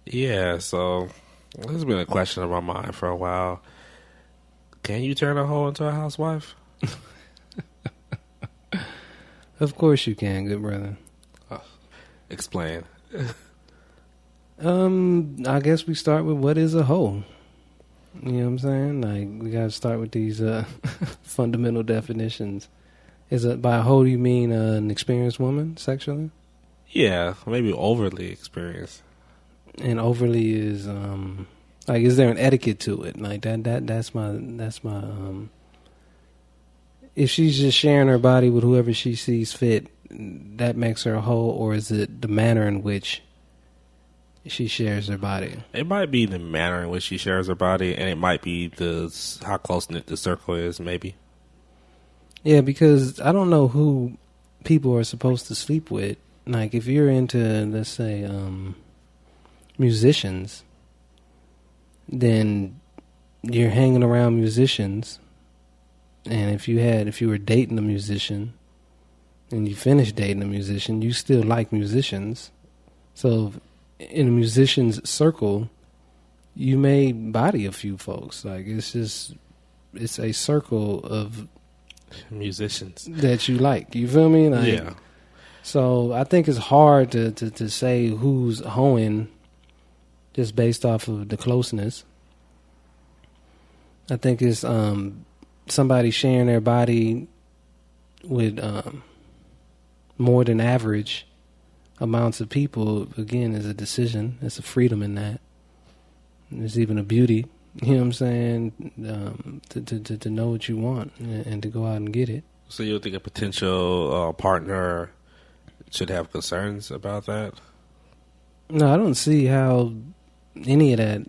Yeah, so this has been a question in my mind for a while. Can you turn a hoe into a housewife? Of course you can, good brother. Explain. I guess we start with what is a hoe. You know what I'm saying? Like, we gotta start with these fundamental definitions. By a hoe you mean an experienced woman sexually? Yeah, maybe overly experienced. And overly is like, is there an etiquette to it? Like that's my if she's just sharing her body with whoever she sees fit, that makes her a hoe, or is it the manner in which she shares her body? It might be the manner in which she shares her body, and it might be how close knit the circle is. Maybe. Yeah, because I don't know who people are supposed to sleep with. Like, if you're into, let's say, musicians, then you're hanging around musicians, and if you were dating a musician, and you finished dating a musician, you still like musicians. So, in a musician's circle, you may body a few folks. Like, it's a circle of musicians that you like. You feel me? Like, yeah. So I think it's hard to say who's hoeing just based off of the closeness. I think it's somebody sharing their body with more than average amounts of people. Again, is a decision. There's a freedom in that. There's even a beauty. You know what I'm saying? To know what you want and to go out and get it. So you think a potential partner should have concerns about that? No, I don't see how any of that,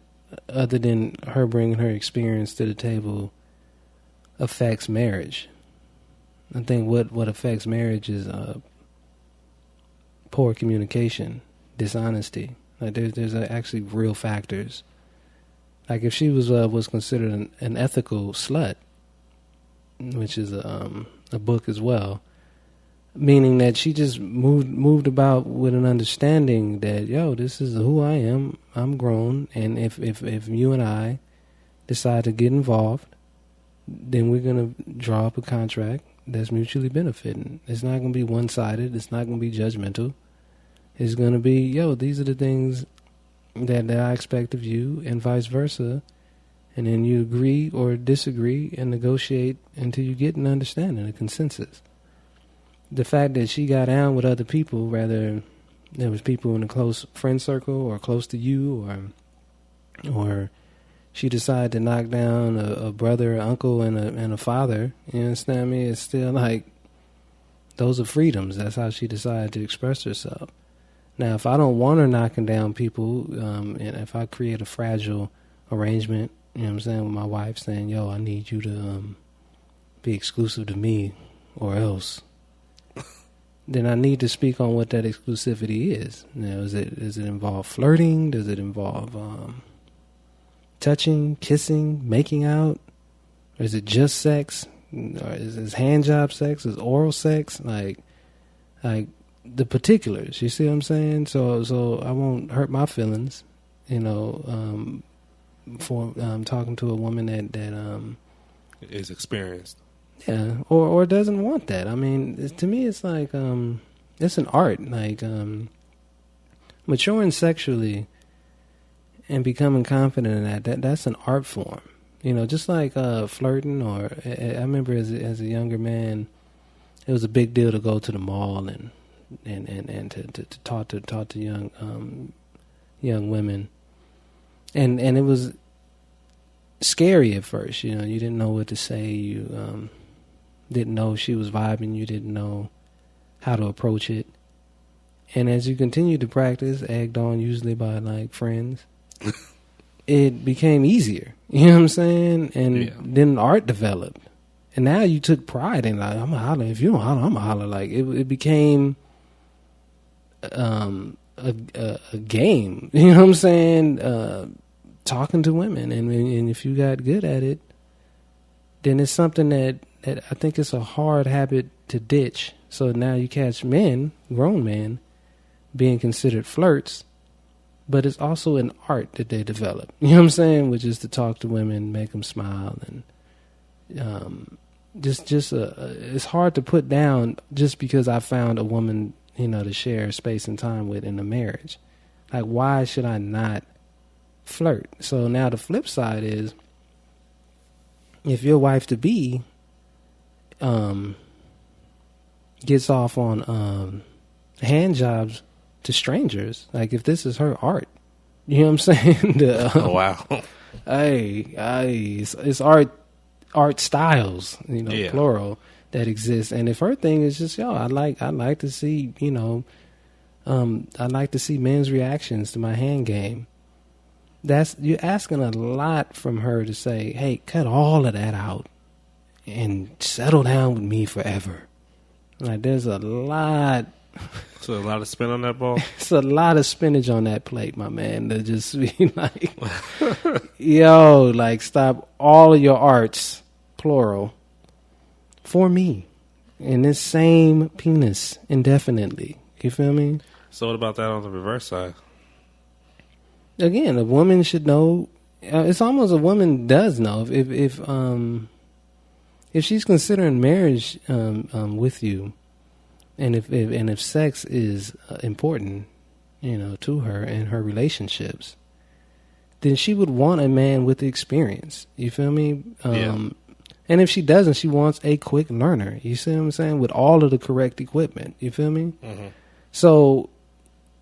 other than her bringing her experience to the table, affects marriage. I think what affects marriage is poor communication, dishonesty. Like, there's actually real factors. Like, if she was considered an ethical slut, which is a book as well, meaning that she just moved about with an understanding that, yo, this is who I am. I'm grown, and if you and I decide to get involved, then we're gonna draw up a contract that's mutually benefiting. It's not gonna be one-sided. It's not gonna be judgmental. It's gonna be, yo, these are the things that I expect of you, and vice versa. And then you agree or disagree and negotiate until you get an understanding, a consensus. The fact that she got down with other people, rather there was people in a close friend circle or close to you, or she decided to knock down a brother, uncle, and a father, you understand me? It's still like, those are freedoms. That's how she decided to express herself. Now, if I don't want her knocking down people, and if I create a fragile arrangement, you know what I'm saying, with my wife saying, yo, I need you to be exclusive to me or else, then I need to speak on what that exclusivity is. You know, does it involve flirting? Does it involve touching, kissing, making out? Or is it just sex? Or is hand job sex? Is oral sex? Like the particulars, you see what I'm saying? So I won't hurt my feelings, you know, for talking to a woman that is experienced. Yeah, or doesn't want that. I mean, to me, it's like it's an art. Like maturing sexually and becoming confident in that's an art form. You know, just like flirting. Or I remember as a younger man, it was a big deal to go to the mall and to talk to young women, and it was scary at first. You know, you didn't know what to say. You didn't know if she was vibing. You didn't know how to approach it. And as you continue to practice, egged on usually by like friends, it became easier. You know what I'm saying? And then art developed. And now you took pride in, like, I'm gonna holler. If you don't holler, I'm gonna holler. Like, it became a game. You know what I'm saying? Talking to women, and if you got good at it, then it's something that I think it's a hard habit to ditch. So now you catch men, grown men, being considered flirts, but it's also an art that they develop. You know what I'm saying? Which is to talk to women, make them smile, and it's hard to put down just because I found a woman, to share space and time with in a marriage. Like, why should I not flirt? So now the flip side is, if your wife to be gets off on hand jobs to strangers, like if this is her art, you know what I'm saying? Oh wow! It's art styles, plural, that exist. And if her thing is just, I like to see, I like to see men's reactions to my hand game. You're asking a lot from her to say, hey, cut all of that out and settle down with me forever. Like, there's a lot. So a lot of spin on that ball. It's a lot of spinach on that plate, my man. To just be like, yo, like, stop all of your arts, plural, for me, in this same penis indefinitely. You feel me? So what about that on the reverse side? Again, a woman should know. It's almost a woman does know if she's considering marriage with you, and if sex is important, to her and her relationships, then she would want a man with experience. You feel me? And if she doesn't, she wants a quick learner. You see what I'm saying? With all of the correct equipment. You feel me? Mm-hmm. So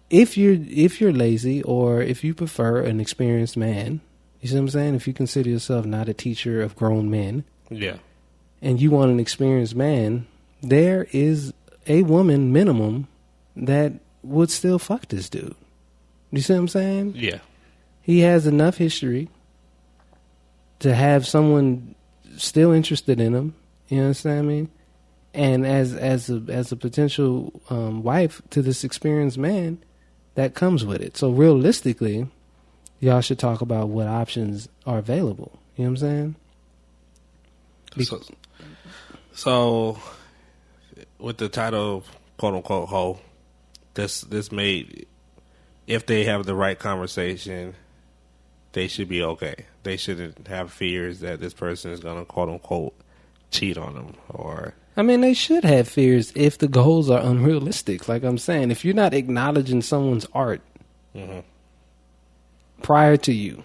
if you're lazy, or if you prefer an experienced man, you see what I'm saying? If you consider yourself not a teacher of grown men, and you want an experienced man, there is a woman minimum that would still fuck this dude. You see what I'm saying? Yeah. He has enough history to have someone still interested in him. You understand me? And as a potential wife to this experienced man, that comes with it. So realistically, y'all should talk about what options are available. You know what I'm saying? So with the title, quote unquote, hoe, this made, if they have the right conversation, they should be okay. They shouldn't have fears that this person is going to, quote unquote, cheat on them. Or, I mean, they should have fears if the goals are unrealistic. Like I'm saying, if you're not acknowledging someone's art prior to you,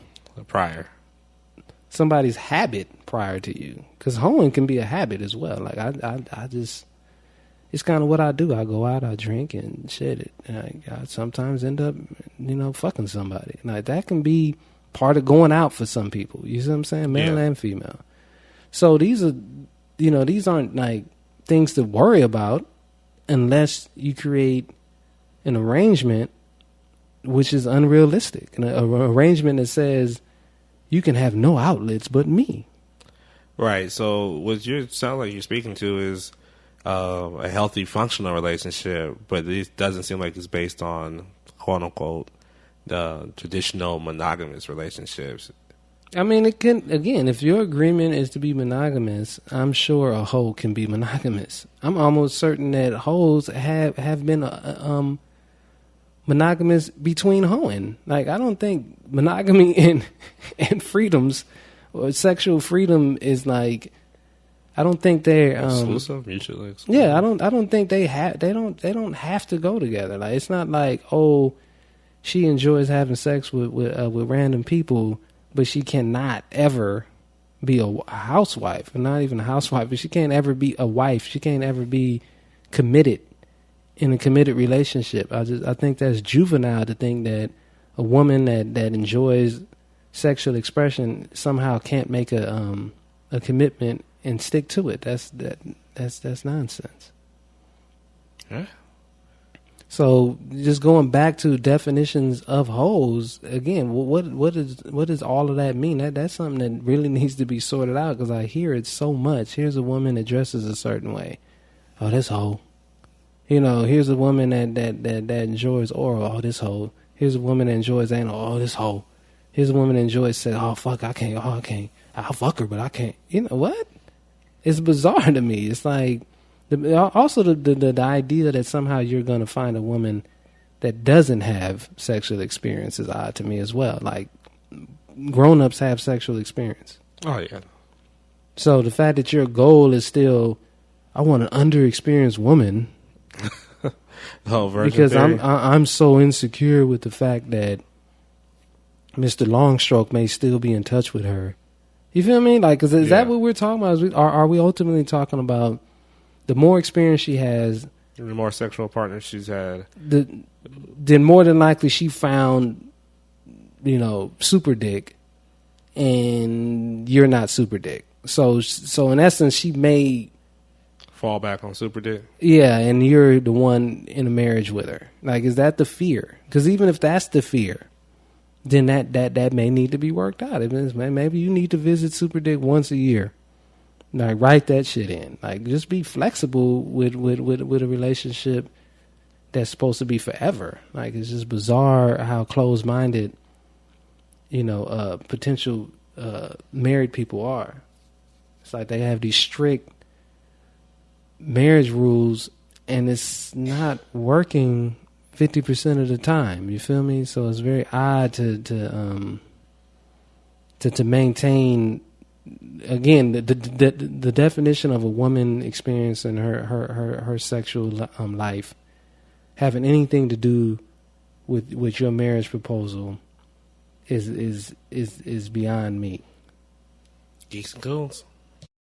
somebody's habit prior to you, because hoeing can be a habit as well. Like I just, it's kind of what I do. I go out, I drink, and shit. And I sometimes end up, fucking somebody. Like, that can be part of going out for some people. You see what I'm saying? Male and female. So these are, these aren't like things to worry about unless you create an arrangement which is unrealistic. An arrangement that says you can have no outlets but me. Right. So what you sound like you're speaking to is a healthy, functional relationship, but it doesn't seem like it's based on, quote unquote, the traditional monogamous relationships. I mean, it can, again, if your agreement is to be monogamous, I'm sure a hoe can be monogamous. I'm almost certain that hoes have been monogamous between hoeing. Like, I don't think monogamy and freedoms or sexual freedom is like, I don't think they're exclusive, mutually exclusive. Yeah, I don't think they don't have to go together. Like, it's not like, oh, she enjoys having sex with random people, but she cannot ever be a housewife, or not even a housewife, but she can't ever be a wife. She can't ever be committed in a committed relationship. I think that's juvenile to think that a woman that enjoys sexual expression somehow can't make a commitment and stick to it. That's nonsense. Yeah. So just going back to definitions of hoes again, what does all of that mean? That's something that really needs to be sorted out, because I hear it so much. Here's a woman that dresses a certain way. Oh, this hoe. Here's a woman that enjoys oral. Oh, this hoe. Here's a woman that enjoys anal. Oh, this hoe. Here's a woman that enjoys sex. Oh, fuck, I can't. Oh, I can't. I'll fuck her, but I can't. What? It's bizarre to me. It's like, also the idea that somehow you're going to find a woman that doesn't have sexual experience is odd to me as well. Like, grown-ups have sexual experience. Oh, yeah. So the fact that your goal is still, I want an underexperienced woman, because I'm so insecure with the fact that Mr. Longstroke may still be in touch with her. You feel me? Like, is that what we're talking about? Are we ultimately talking about the more experience she has, the more sexual partners she's had, then more than likely she found, super dick, and you're not super dick. So in essence, she may fall back on super dick. Yeah, and you're the one in a marriage with her. Like, is that the fear? Because even if that's the fear, then that may need to be worked out. Maybe you need to visit super dick once a year. Like, write that shit in. Like, just be flexible with a relationship that's supposed to be forever. Like, it's just bizarre how closed-minded, potential married people are. It's like they have these strict marriage rules, and it's not working 50% of the time. You feel me? So it's very odd to maintain. Again, the definition of a woman experiencing her sexual life having anything to do with your marriage proposal is beyond me. Geeks and Goons.